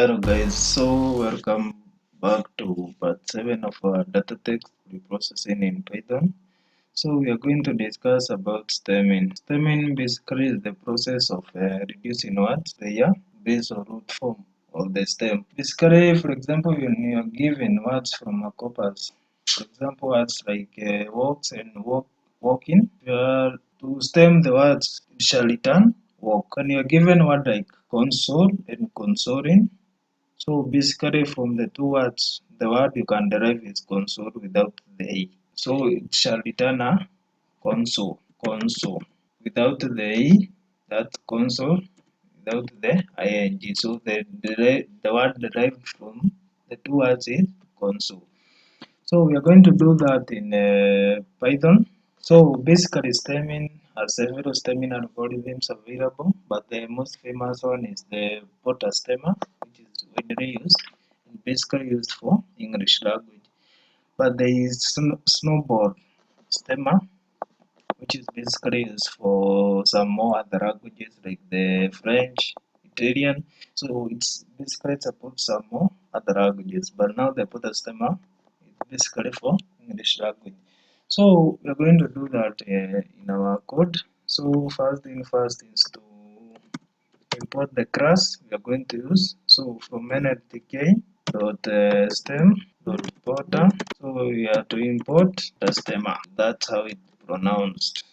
Hello guys, so welcome back to part 7 of our data text preprocessing in Python. So we are going to discuss about stemming. Stemming basically is the process of reducing words layer base or root form of the stem. Basically, for example, when you are given words from a corpus, for example, words like walks and walking, you are to stem the words, it shall return walk. When you are given word like console and consoling, so basically from the two words, the word you can derive is console without the A. So it shall return a console. Without the A, that's console, without the ing. So the word derived from the two words is console. So we are going to do that in Python. So basically stemming has several stemming algorithms available, but the most famous one is the Potter stemmer, which is widely used and basically used for English language. But there is snowball stemmer, which is basically used for some more other languages like the French, Italian. So it's basically supports some more other languages. But now the Potter stemmer is basically for English language. So we're going to do that in our code. So first thing first is to import the class we are going to use. So from nltk dot stem dot porter. So we have to import the stemmer. That's how it's pronounced.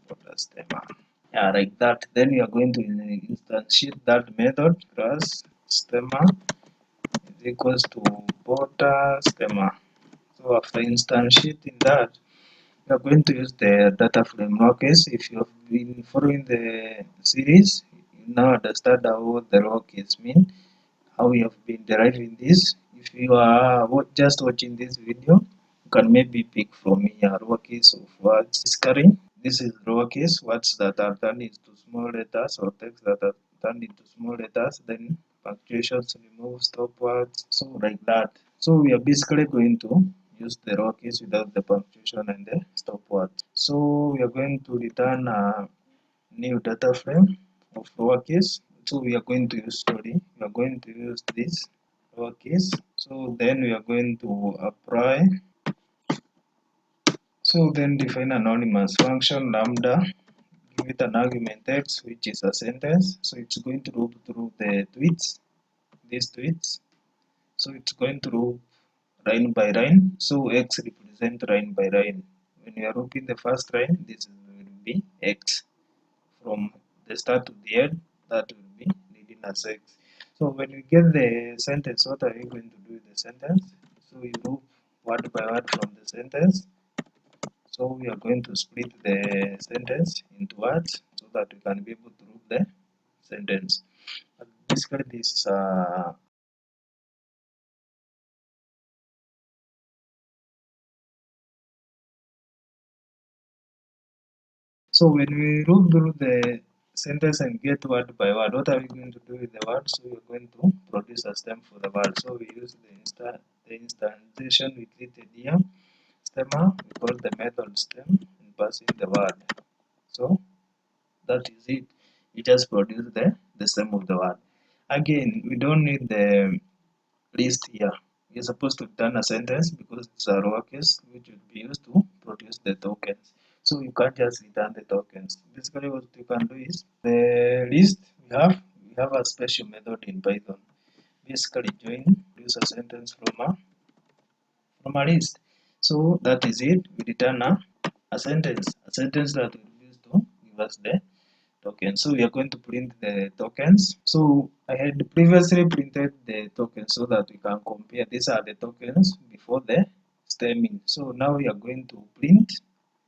The stemmer. Yeah, like that. Then you are going to instantiate that method class stemmer is equals to porter stemmer. So after instantiating that, we are going to use the data framework case. If you have been following the series, you now understand how the raw case mean, how we have been deriving this. If you are just watching this video, you can maybe pick from here raw case of words discovery. This is raw case, words that are turned into small letters or text that are turned into small letters, then punctuations, remove stop words, so like that. So we are basically going to use the raw case without the punctuation and the stop words. So we are going to return a new data frame of raw case. So we are going to use we are going to use this raw case. So then we are going to apply. So then define anonymous function lambda, give it an argument x, which is a sentence. So it's going to loop through the tweets, these tweets. So it's going to loop line by line. So x represent line by line. When you are looping the first line, this will be x. From the start to the end, that will be leading as x. So when you get the sentence, what are you going to do with the sentence? So you loop word by word from the sentence. So we are going to split the sentence into words so that we can be able to loop the sentence. But basically this so when we loop through the sentence and get word by word, what are we going to do with the word? So we're going to produce a stem for the word. So we use the instantiation we created here. Stemmer, we call the method stem and pass in the word. So that is it. We just produce the stem of the word. Again, we don't need the list here. You're supposed to return a sentence because it's a raw case which will be used to produce the tokens. So you can't just return the tokens. Basically what you can do is the list we have a special method in Python. Basically join produce a sentence from a list. So that is it. We return a sentence that will be used to give us the token. So we are going to print the tokens. So I had previously printed the tokens so that we can compare. These are the tokens before the stemming. So now we are going to print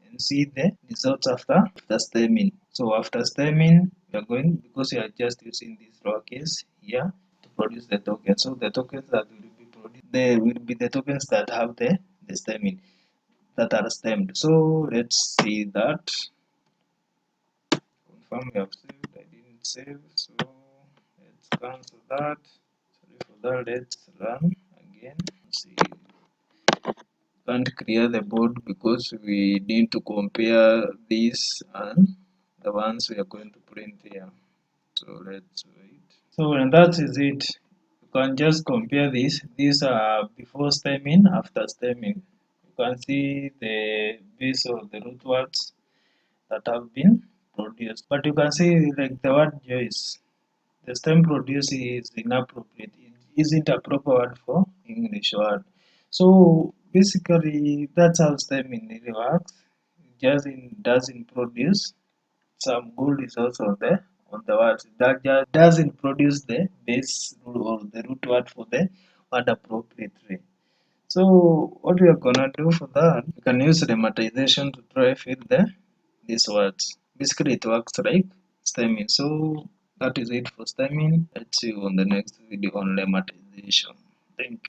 and see the results after the stemming. So after stemming, we are going, because we are just using this raw case here to produce the tokens. So the tokens that will be produced, they will be the tokens that have the stemming, that are stemmed. So let's see that. Confirm we have saved. I didn't save, so let's cancel that. Sorry for that. Let's run again. See, can't clear the board because we need to compare this and the ones we are going to print here. So let's wait. So and that is it. You can just compare this. These are before stemming, after stemming. You can see the base of the root words that have been produced. But you can see like the word Joyce, the stem produced is inappropriate. It isn't a proper word for English word. So basically that's how stemming really works. It just doesn't produce some good results on the words. That just doesn't produce the base or the root word for the word appropriately. So what we are gonna do for that, we can use remmatization to try fill these words. Basically it works like stemming. So that is it for stemming. Let's see you on the next video on lemmatization. Thank you.